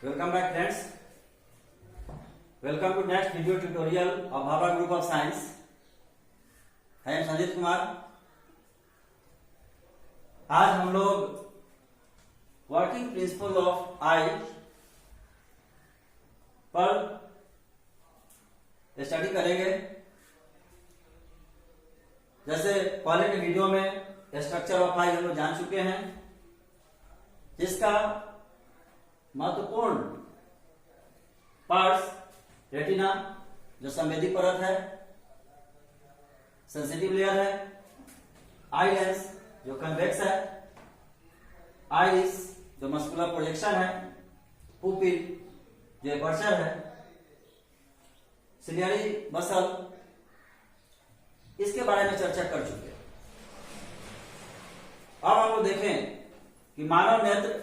Welcome back friends. Welcome to next video tutorial of Bhabha Group of Science. I am Sanjeet Kumar. आज हम लोग working principle of आई पर study करेंगे. जैसे पहले के वीडियो में स्ट्रक्चर ऑफ आई हम लोग जान चुके हैं, जिसका महत्वपूर्ण पार्ट्स रेटिना जो संवेदी परत है, सेंसिटिव लेयर है, आई लेंस जो कन्वेक्स है, आइरिस जो मस्कुलर प्रोजेक्शन है, पुपिल जो एपर्चर है, सिलियरी मसल, इसके बारे में चर्चा कर चुके हैं. अब हम लोग देखें कि मानव नेत्र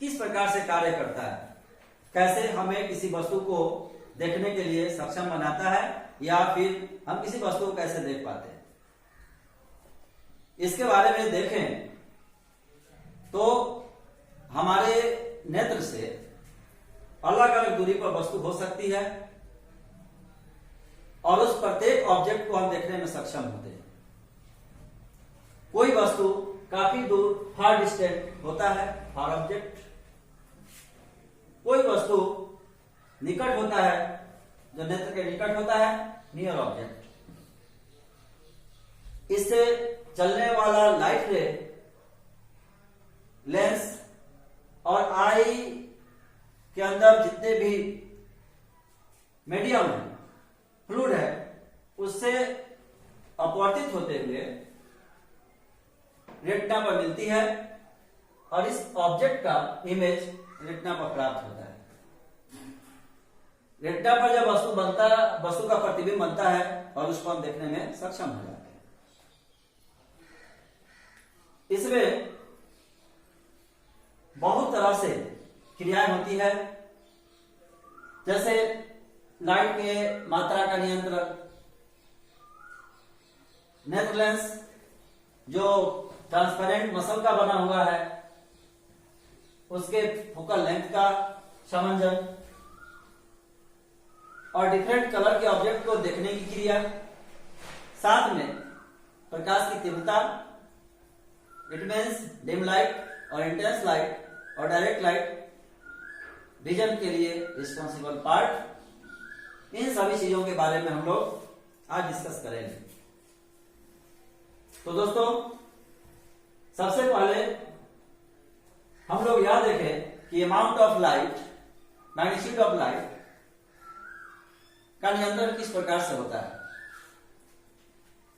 किस प्रकार से कार्य करता है, कैसे हमें किसी वस्तु को देखने के लिए सक्षम बनाता है या फिर हम किसी वस्तु को कैसे देख पाते हैं. इसके बारे में देखें तो हमारे नेत्र से अलग अलग दूरी पर वस्तु हो सकती है और उस प्रत्येक ऑब्जेक्ट को हम देखने में सक्षम होते हैं. कोई वस्तु काफी दूर फार डिस्टेंट होता है, फार ऑब्जेक्ट. कोई वस्तु निकट होता है जो नेत्र के निकट होता है, नियर ऑब्जेक्ट. इससे चलने वाला लाइट रे लेंस और आई के अंदर जितने भी मीडियम है, फ्लूइड है, उससे अपवर्तित होते हुए रेटिना पर मिलती है और इस ऑब्जेक्ट का इमेज रेटिना पर प्राप्त होता है. रेटिना पर जब वस्तु का प्रतिबिंब बनता है और उसको हम देखने में सक्षम हो जाते हैं. इसमें बहुत तरह से क्रियाएं होती है, जैसे लाइट के मात्रा का नियंत्रण, नेत्र लेंस जो ट्रांसपेरेंट मसल का बना हुआ है उसके फोकल लेंथ का समंजन और डिफरेंट कलर के ऑब्जेक्ट को देखने की क्रिया, साथ में प्रकाश की तीव्रता, इट मीन्स डिम लाइट और इंटेंस लाइट और डायरेक्ट लाइट, विजन के लिए रिस्पॉन्सिबल पार्ट. इन सभी चीजों के बारे में हम लोग आज डिस्कस करेंगे. तो दोस्तों, सबसे पहले हम लोग यह देखें कि amount of light, magnitude of light का नियंत्रण किस प्रकार से होता है.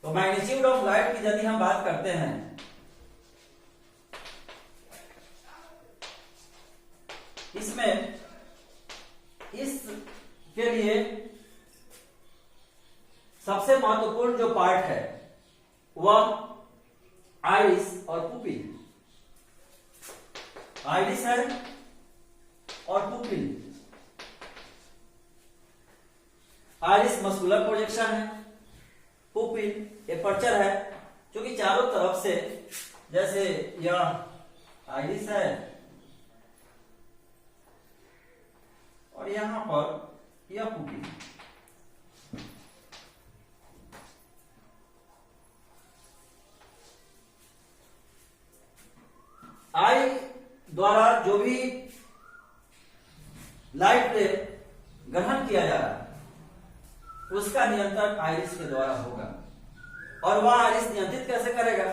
तो मैग्नीट्यूड ऑफ लाइट की यदि हम बात करते हैं इसमें इसके लिए सबसे महत्वपूर्ण जो पार्ट है वह आइरिस और पुपिल. आइरिस है और पुपिल. आइरिस मस्कुलर प्रोजेक्शन है, पुपिल एपर्चर है, जो कि चारों तरफ से, जैसे यह आइरिस है और यहां पर यह पुपिल. आई द्वारा जो भी लाइट रे ग्रहण किया जा रहा है उसका नियंत्रण आइरिस के द्वारा होगा. और वह आइरिस नियंत्रित कैसे करेगा?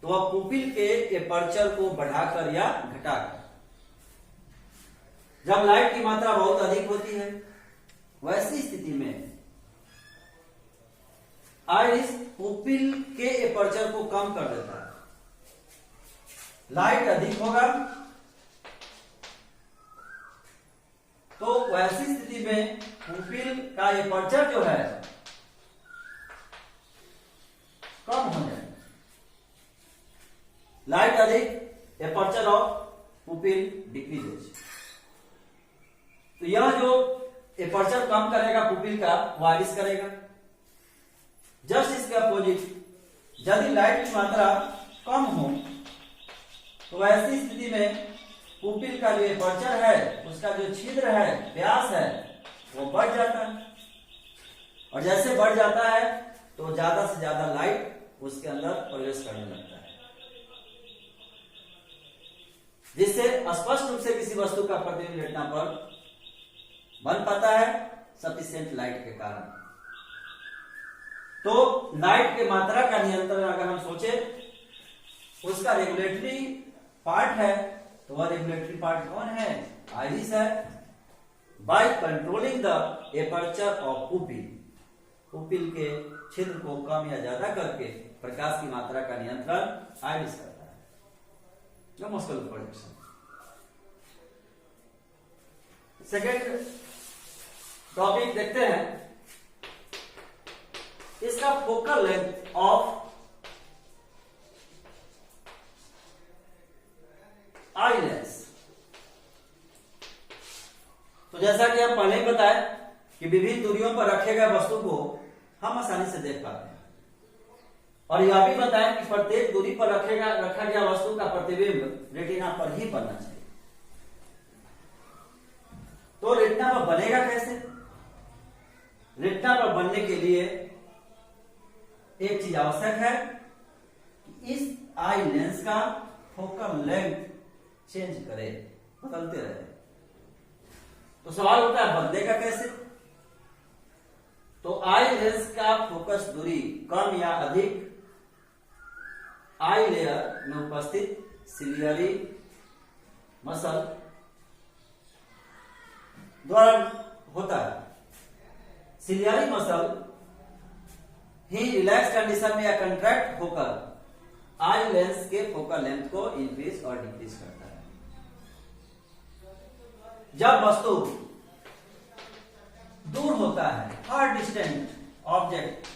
तो वह पुपिल के एपर्चर को बढ़ाकर या घटाकर. जब लाइट की मात्रा बहुत अधिक होती है वैसी स्थिति में आइरिस पुपिल के एपर्चर को कम कर देता है. लाइट अधिक होगा तो वैसी स्थिति में पुपिल का एपर्चर जो है कम हो जाए. लाइट अधिक, एपर्चर ऑफ पुपिल डिक्रीजेज. तो यह जो एपर्चर कम करेगा पुपिल का, वो आइरिस करेगा. जस्ट इसके अपोजिट, यदि लाइट की मात्रा कम हो तो ऐसी स्थिति में पुपिल का जो एपर्चर है, उसका जो छिद्र है, व्यास है, वो बढ़ जाता है। और जैसे बढ़ जाता है तो ज्यादा से ज्यादा लाइट उसके अंदर प्रवेश करने लगता है, जिससे स्पष्ट रूप से किसी वस्तु का प्रतिबिंब रेटिना पर बन पाता है सफिशिएंट लाइट के कारण। तो लाइट के मात्रा का नियंत्रण अगर हम सोचे, उसका रेगुलेटरी पार्ट है, तो वह रेगुलेटरी पार्ट कौन है? आइरिस है। By controlling the aperture of pupil, pupil के छिद्र को कम या ज्यादा करके प्रकाश की मात्रा का नियंत्रण आइरिस करता है, जो मस्कुलर प्रोजेक्शन। सेकेंड टॉपिक देखते हैं, इसका focal length of eye lens. तो जैसा कि हम पहले ही बताए कि विभिन्न दूरियों पर रखे गए वस्तु को हम आसानी से देख पाते हैं, और यह भी बताएं कि प्रत्येक दूरी पर रखा गया वस्तु का प्रतिबिंब रेटिना पर ही बनना चाहिए। तो रेटिना पर बनेगा कैसे? रेटिना पर बनने के लिए एक चीज आवश्यक है कि इस आई लेंस का फोकल लेंथ चेंज करे, बदलते रहे। तो सवाल उठता है बदलेगा कैसे? तो आई लेंस का फोकस दूरी कम या अधिक आई लेयर में उपस्थित सिलियरी मसल द्वारा होता है। सिलियरी मसल ही रिलैक्स कंडीशन में या कंट्रैक्ट होकर आई लेंस के फोकल लेंथ को इंक्रीज और डिक्रीज करता है। जब वस्तु दूर होता है, फार डिस्टेंट ऑब्जेक्ट,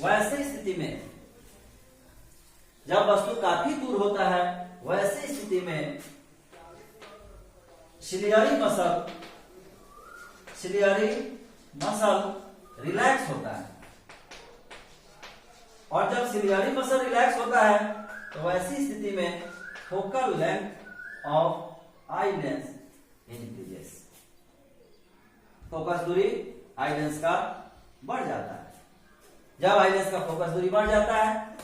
वैसे स्थिति में, जब वस्तु काफी दूर होता है, वैसे स्थिति में सिलियरी मसल रिलैक्स होता है। और जब सिलियरी मसल रिलैक्स होता है तो वैसी स्थिति में focal length of eye lens increases, focus दूरी आई लेंस का बढ़ जाता है। जब आई लेंस का फोकस दूरी बढ़ जाता है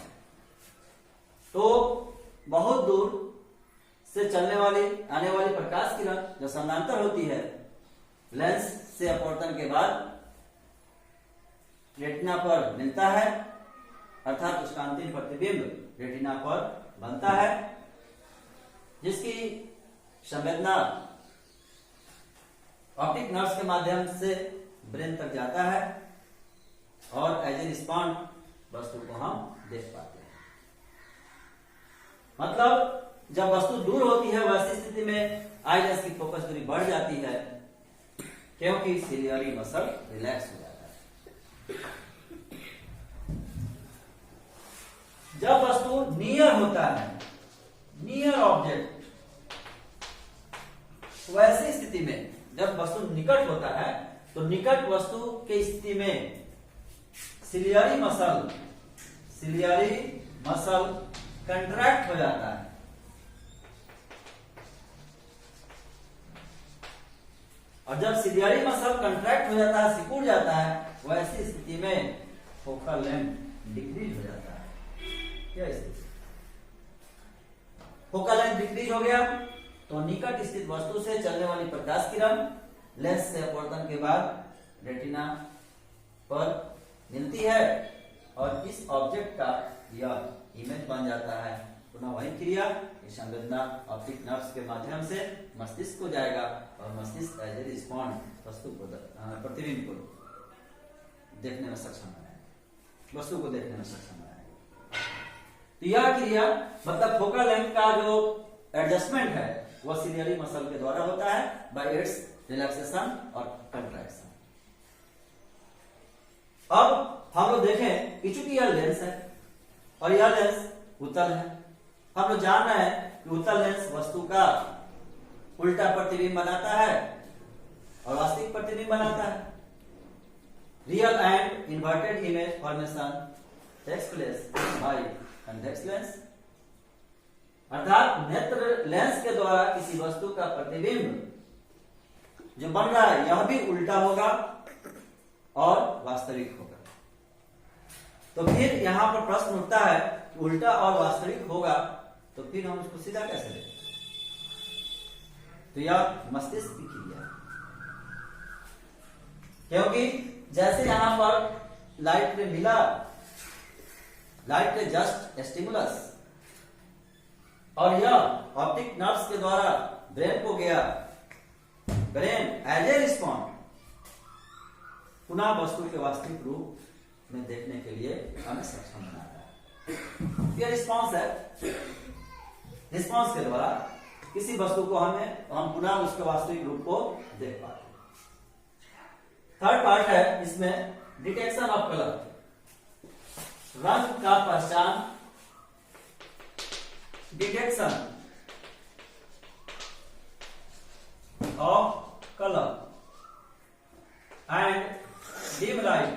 तो बहुत दूर से चलने वाली आने वाली प्रकाश किरण जो समानांतर होती है, लेंस से अपवर्तन के बाद रेटिना पर मिलता है, अर्थात उसका अंतिम प्रतिबिंब रेटिना पर बनता है, जिसकी संवेदना ऑप्टिक नर्व्स के माध्यम से ब्रेन तक जाता है और एज ए रिस्पॉन्ड वस्तु को हम देख पाते हैं। मतलब जब वस्तु दूर होती है वैसी स्थिति में आई लेंस की फोकस दूरी बढ़ जाती है, क्योंकि सिलियरी मसल रिलैक्स हो जाता है। जब वस्तु नियर होता है, नियर ऑब्जेक्ट, वैसी स्थिति में जब वस्तु निकट होता है तो निकट वस्तु के स्थिति में सिलियरी मसल कंट्रैक्ट हो जाता है, और जब सिलियरी मसल कंट्रैक्ट हो जाता है, सिकुड़ जाता है, वैसी स्थिति में फोकल लेंथ डिक्रीज हो जाता है। क्या स्थिति? फोकल लेंथ डिक्रीज हो गया तो निकट स्थित वस्तु से चलने वाली प्रकाश किरण लेंस से अपवर्तन के बाद रेटिना पर मिलती है और इस ऑब्जेक्ट का यह इमेज बन जाता है। पुनः वही क्रिया, संवेदना ऑप्टिक नर्व्स के माध्यम से मस्तिष्क को जाएगा और मस्तिष्क एज ए रिस्पॉन्ड वस्तु को प्रतिबिंब को देखने में सक्षम है, वस्तु को देखने में सक्षम है। तो यह क्रिया मतलब फोकल लेंथ का जो एडजस्टमेंट है वह सिलियरी मसल के द्वारा होता है बाय इट्स रिलैक्सेशन और कंट्रैक्शन। अब हम लोग देखें कि चूंकि यह लेंस है और यह लेंस उत्तल है, हम लोग जान रहे हैं कि उत्तल लेंस वस्तु का उल्टा प्रतिबिंब बनाता है और वास्तविक प्रतिबिंब बनाता है। Real and inverted image formation takes place by convex lens. अर्थात नेत्र लेंस के द्वारा किसी वस्तु का प्रतिबिंब जो बन रहा है यह भी उल्टा होगा और वास्तविक होगा। तो फिर यहां पर प्रश्न उठता है कि उल्टा और वास्तविक होगा तो फिर हम उसको सीधा कैसे लें? तो यह मस्तिष्क की क्रिया है, क्योंकि जैसे यहां पर लाइट में मिला, लाइट के जस्ट स्टिमुलस और यह ऑप्टिक नर्व्स के द्वारा ब्रेन को गया, ब्रेन एज ए रिस्पॉन्ड पुनः वस्तु के वास्तविक रूप में देखने के लिए हमें सक्षम बनाता है। यह रिस्पॉन्स है, रिस्पॉन्स के द्वारा किसी वस्तु को हम पुनः उसके वास्तविक रूप को देख पाते हैं। थर्ड पार्ट है इसमें डिटेक्शन ऑफ कलर, रंग का पहचान, detection of colour and dim light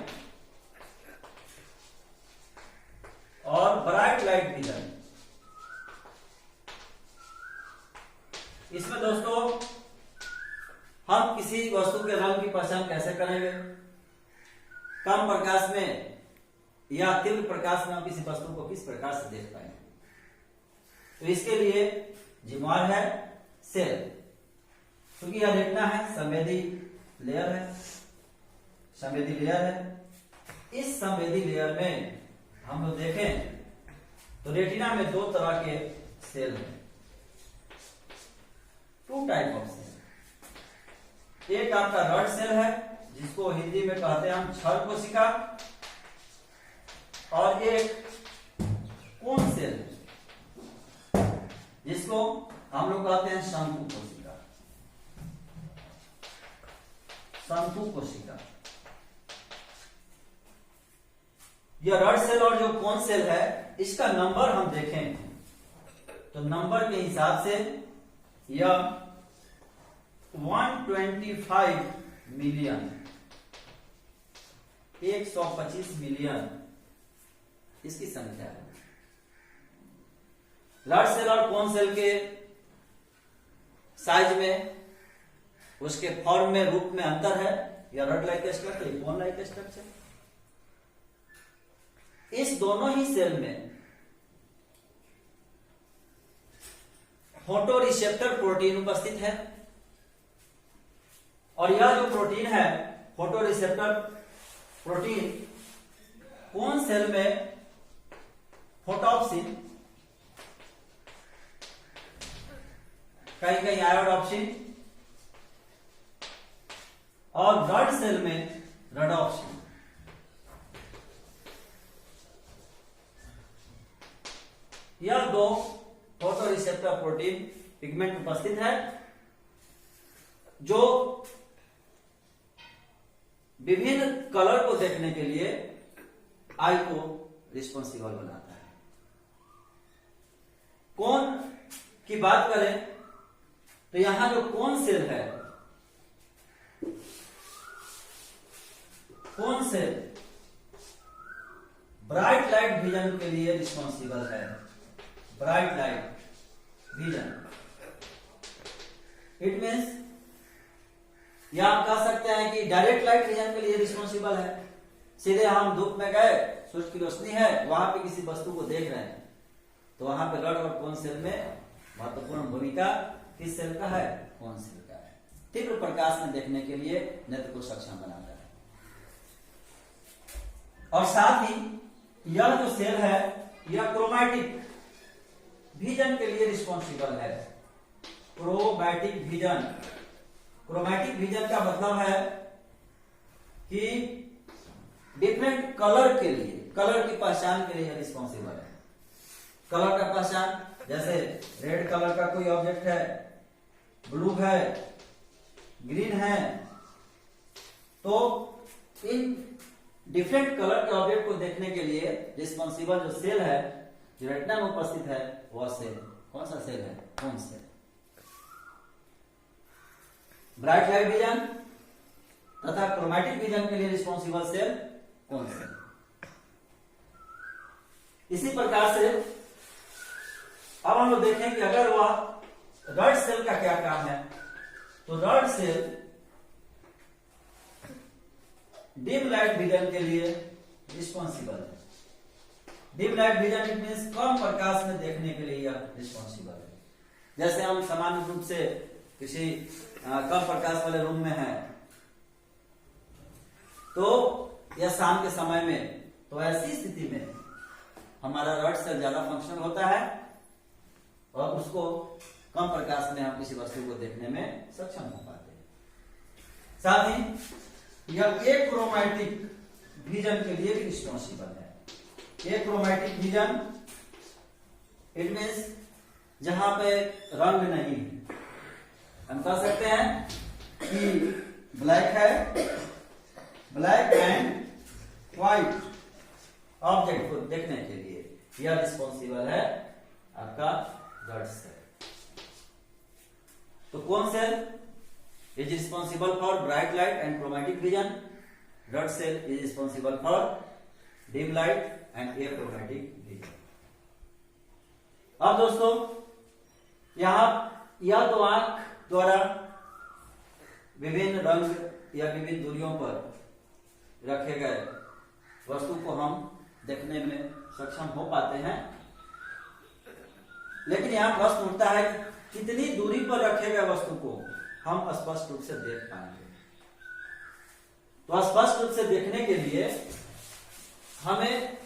और ब्राइट लाइट विजन। इसमें दोस्तों हम किसी वस्तु के रंग की पहचान कैसे करेंगे? कम प्रकाश में या तीव्र प्रकाश में हम किसी वस्तु को किस प्रकार से देख पाएंगे? तो इसके लिए जिम्मेवार है सेल, क्योंकि यह रेटिना है, संवेदी लेयर है, संवेदी लेयर है। इस संवेदी लेयर में हम लोग देखें तो रेटिना में दो तरह के सेल हैं, टू टाइप ऑफ सेल। एक आपका रड सेल है जिसको हिंदी में कहते हैं हम छल कोशिका, और एक कोन सेल है जिसको हम लोग कहते हैं शंकु कोशिका, शंकु कोशिका। यह रड सेल और जो कोन सेल है इसका नंबर हम देखें तो नंबर के हिसाब से यह 125 मिलियन, 125 मिलियन इसकी संख्या है। रड सेल और कोन सेल के साइज में, उसके फॉर्म में, रूप में अंतर है। यह rod like structure, cone like structure. इस दोनों ही सेल में फोटो रिसेप्टर प्रोटीन उपस्थित है, और यह जो प्रोटीन है photo receptor protein cone cell में फोटोप्सिन, कहीं कहीं आयोडोप्सिन, और रड सेल में रडोप्सिन। यह दो फोटो रिसेप्टर प्रोटीन पिगमेंट उपस्थित है जो विभिन्न कलर को देखने के लिए आई को रिस्पॉन्सिबल बनाता है। कोन की बात करें तो यहां जो कोन सेल है, cone cell bright light vision के लिए रिस्पॉन्सिबल है, bright light vision. It means या आप कह सकते हैं कि डायरेक्ट लाइट विजन के लिए रिस्पॉन्सिबल है। सीधे हम धूप में गए, सूरज की रोशनी है, वहां पे किसी वस्तु को देख रहे हैं तो वहां पे रड और कोन सेल में महत्वपूर्ण भूमिका किस सेल का है? कोन सेल का है। तीव्र प्रकाश में देखने के लिए नेत्र को सक्षम बनाता है। और साथ ही यह जो सेल है यह क्रोमैटिक विजन के लिए रिस्पॉन्सिबल है। क्रोमैटिक विजन, क्रोमैटिक विजन का मतलब है कि डिफरेंट कलर के लिए, कलर की पहचान के लिए रिस्पॉन्सिबल है। कलर का पहचान, जैसे रेड कलर का कोई ऑब्जेक्ट है, ब्लू है, ग्रीन है, तो इन डिफरेंट कलर के ऑब्जेक्ट को देखने के लिए रिस्पॉन्सिबल जो सेल है जो रेटिना में उपस्थित है वह सेल कौन सा सेल है? Cone cell. Bright light vision तथा क्रोमैटिक विजन के लिए रिस्पॉन्सिबल सेल कोन सेल। इसी प्रकार से अब हम लोग देखें कि अगर वह रड सेल का क्या काम है, तो rod cell dim light vision के लिए रिस्पॉन्सिबल है। Dim light vision it means कम प्रकाश में देखने के लिए यह रिस्पॉन्सिबल है। जैसे हम सामान्य रूप से किसी कम प्रकाश वाले रूम में हैं, तो या शाम के समय में, तो ऐसी स्थिति में हमारा रड सेल ज्यादा फंक्शनल होता है और उसको कम प्रकाश में हम किसी वस्तु को देखने में सक्षम हो पाते हैं। साथ ही यह एक्रोमैटिक विजन के लिए भी रिस्पॉन्सिबल है। एक्रोमैटिक विजन इट मीन्स जहां पे रंग नहीं है, हम कह सकते हैं कि ब्लैक है, ब्लैक एंड व्हाइट ऑब्जेक्ट को देखने के लिए यह रिस्पॉन्सिबल है आपका रड सेल। तो कौन cell is responsible for bright light and chromatic vision? Rod cell is responsible for dim light and achromatic vision. अब दोस्तों यहां यह तो आंख द्वारा विभिन्न रंग या विभिन्न दूरियों पर रखे गए वस्तु को हम देखने में सक्षम हो पाते हैं, लेकिन यहां प्रश्न उठता है कि कितनी दूरी पर रखे गए वस्तु को हम स्पष्ट रूप से देख पाएंगे। तो स्पष्ट रूप से देखने के लिए हमें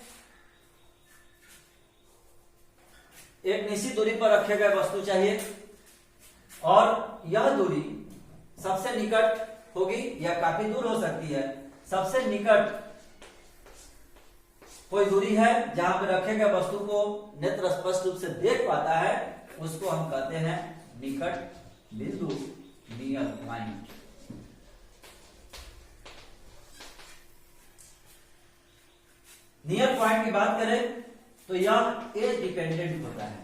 एक निश्चित दूरी पर रखे गए वस्तु चाहिए और यह दूरी सबसे निकट होगी या काफी दूर हो सकती है। सबसे निकट कोई दूरी है जहां पर रखे गए वस्तु को नेत्र स्पष्ट रूप से देख पाता है, उसको हम कहते हैं निकट बिंदु, नियर पॉइंट। नियर पॉइंट की बात करें तो यह एज डिपेंडेंट होता है।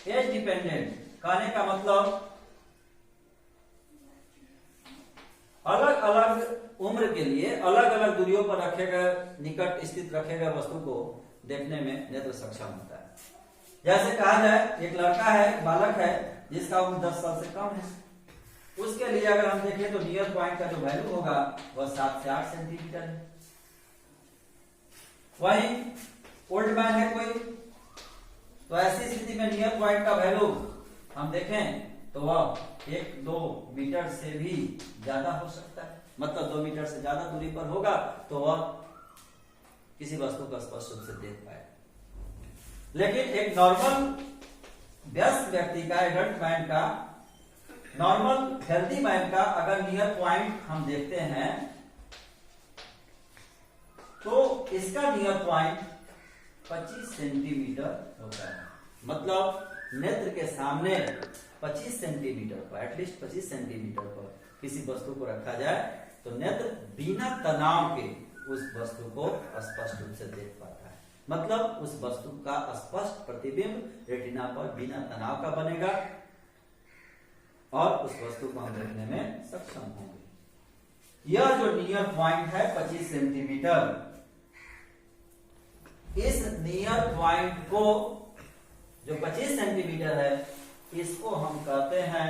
एज डिपेंडेंट कहने का मतलब अलग अलग उम्र के लिए अलग अलग दूरियों पर रखे गए, निकट स्थित रखे गए वस्तु को देखने में नेत्र सक्षम होता है। जैसे कहा जाए एक लड़का है, एक बालक है जिसका उम्र 10 साल से कम है, उसके लिए अगर हम देखें तो नियर पॉइंट का जो वैल्यू होगा वह 7 से 8 सेंटीमीटर है। वहीं ओल्ड मैन है कोई, तो ऐसी स्थिति में नियर पॉइंट का वैल्यू हम देखें तो वह 1-2 मीटर से भी ज्यादा हो सकता है। मतलब 2 मीटर से ज्यादा दूरी पर होगा तो वह किसी वस्तु को स्पष्ट रूप से देख पाए। लेकिन एक नॉर्मल व्यस्त व्यक्ति का, एडल्ट मैन का, नॉर्मल हेल्दी मैन का अगर नियर पॉइंट हम देखते हैं तो इसका नियर पॉइंट 25 सेंटीमीटर होता है। मतलब नेत्र के सामने 25 सेंटीमीटर पर, एटलीस्ट 25 सेंटीमीटर पर किसी वस्तु को रखा जाए तो नेत्र बिना तनाव के उस वस्तु को स्पष्ट रूप से देख पाता है। मतलब उस वस्तु का स्पष्ट प्रतिबिंब रेटिना पर बिना तनाव का बनेगा और उस वस्तु को हम देखने में सक्षम होंगे। यह जो नियर पॉइंट है 25 सेंटीमीटर, इस नियर पॉइंट को जो 25 सेंटीमीटर है इसको हम कहते हैं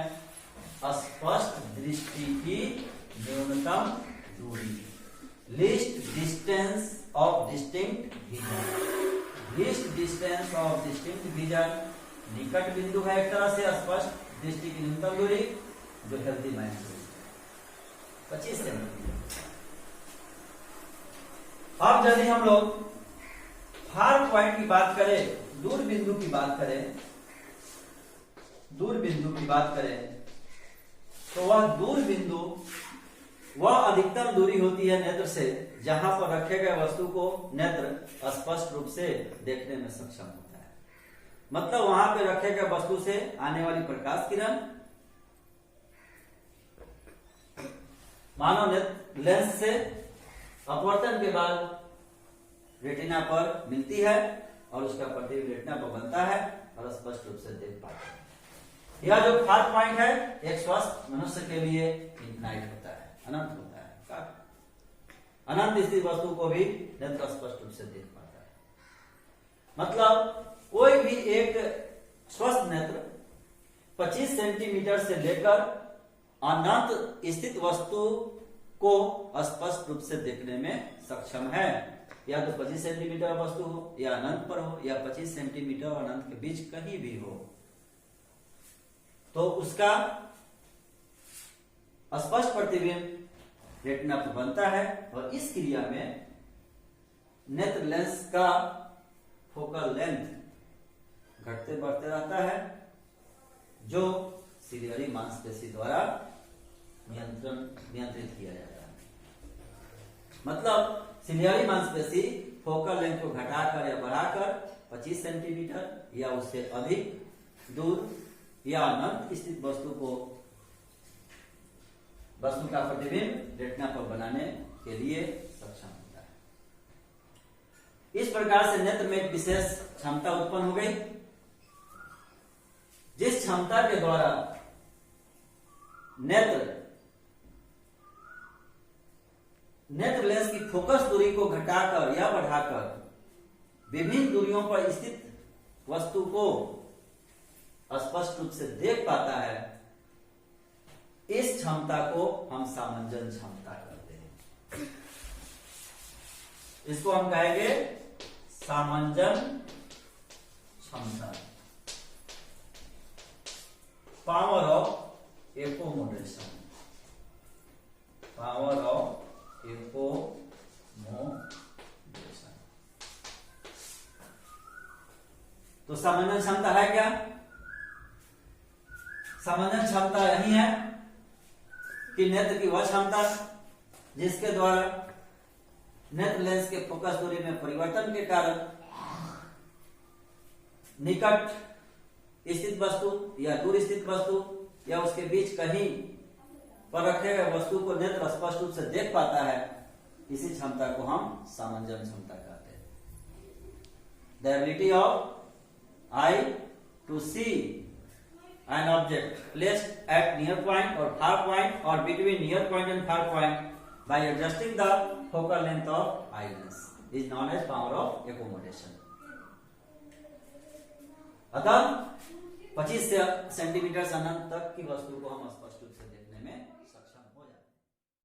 स्पष्ट दृष्टि की न्यूनतम दूरी, least distance of distinct vision. Least distance of distinct vision निकट बिंदु है एक तरह से स्पष्ट दृष्टि की न्यूनतम दूरी जो हेल्दी मैन की 25 सेंटीमीटर। अब यदि हम लोग फार पॉइंट की बात करें, दूर बिंदु की बात करें, दूर बिंदु की बात करें तो वह दूर बिंदु वह अधिकतम दूरी होती है नेत्र से जहां पर रखे गए वस्तु को नेत्र स्पष्ट रूप से देखने में सक्षम होता है। मतलब वहां पे रखे गए वस्तु से आने वाली प्रकाश किरण मानव लेंस से अपवर्तन के बाद रेटिना पर मिलती है और उसका प्रतिबिंब रेटिना पर बनता है और स्पष्ट रूप से देख पाते हैं। यह जो फार पॉइंट है एक स्वस्थ मनुष्य के लिए इनफाइनाइट होता है, अनंत होता है। अनंत स्थित वस्तु को भी नेत्र स्पष्ट रूप से देख पाता है। मतलब कोई भी एक स्वस्थ नेत्र 25 सेंटीमीटर से लेकर अनंत स्थित वस्तु को स्पष्ट रूप से देखने में सक्षम है। या तो 25 सेंटीमीटर वस्तु हो, या अनंत पर हो, या 25 सेंटीमीटर और अनंत के बीच कहीं भी हो, तो उसका स्पष्ट प्रतिबिंब रेटिना पर बनता है। और इस क्रिया में नेत्र लेंस का फोकल लेंथ घटते बढ़ते रहता है, जो सिलियरी मांसपेशी द्वारा नियंत्रित किया जाता है। मतलब सिलियरी मांसपेशी फोकल लेंथ को घटाकर या बढ़ाकर 25 सेंटीमीटर या उससे अधिक दूर या अनंत स्थित वस्तु का प्रतिबिंब रेटिना पर बनाने के लिए सक्षम होता है। इस प्रकार से नेत्र में एक विशेष क्षमता उत्पन्न हो गई, जिस क्षमता के द्वारा नेत्र लेंस की फोकस दूरी को घटाकर या बढ़ाकर विभिन्न दूरियों पर स्थित वस्तु को स्पष्ट रूप से देख पाता है। इस क्षमता को हम सामंजन क्षमता कहते हैं। इसको हम कहेंगे सामंजन क्षमता, power of accommodation, power of accommodation. तो सामंजन क्षमता है क्या? सामंजन क्षमता यही है कि नेत्र की वह क्षमता जिसके द्वारा नेत्र लेंस के फोकस दूरी में परिवर्तन के कारण निकट स्थित वस्तु या दूर स्थित वस्तु या उसके बीच कहीं पर रखे गए वस्तु को नेत्र स्पष्ट रूप से देख पाता है। इसी क्षमता को हम सामंजन क्षमता कहते हैं। The ability of eye to see an object placed at near point or far point or between near point and far point by adjusting the focal length of eye lens is known as power of accommodation. अतः 25 centimetre से अनंत तक की वस्तु को हम स्पष्ट रूप से देखने में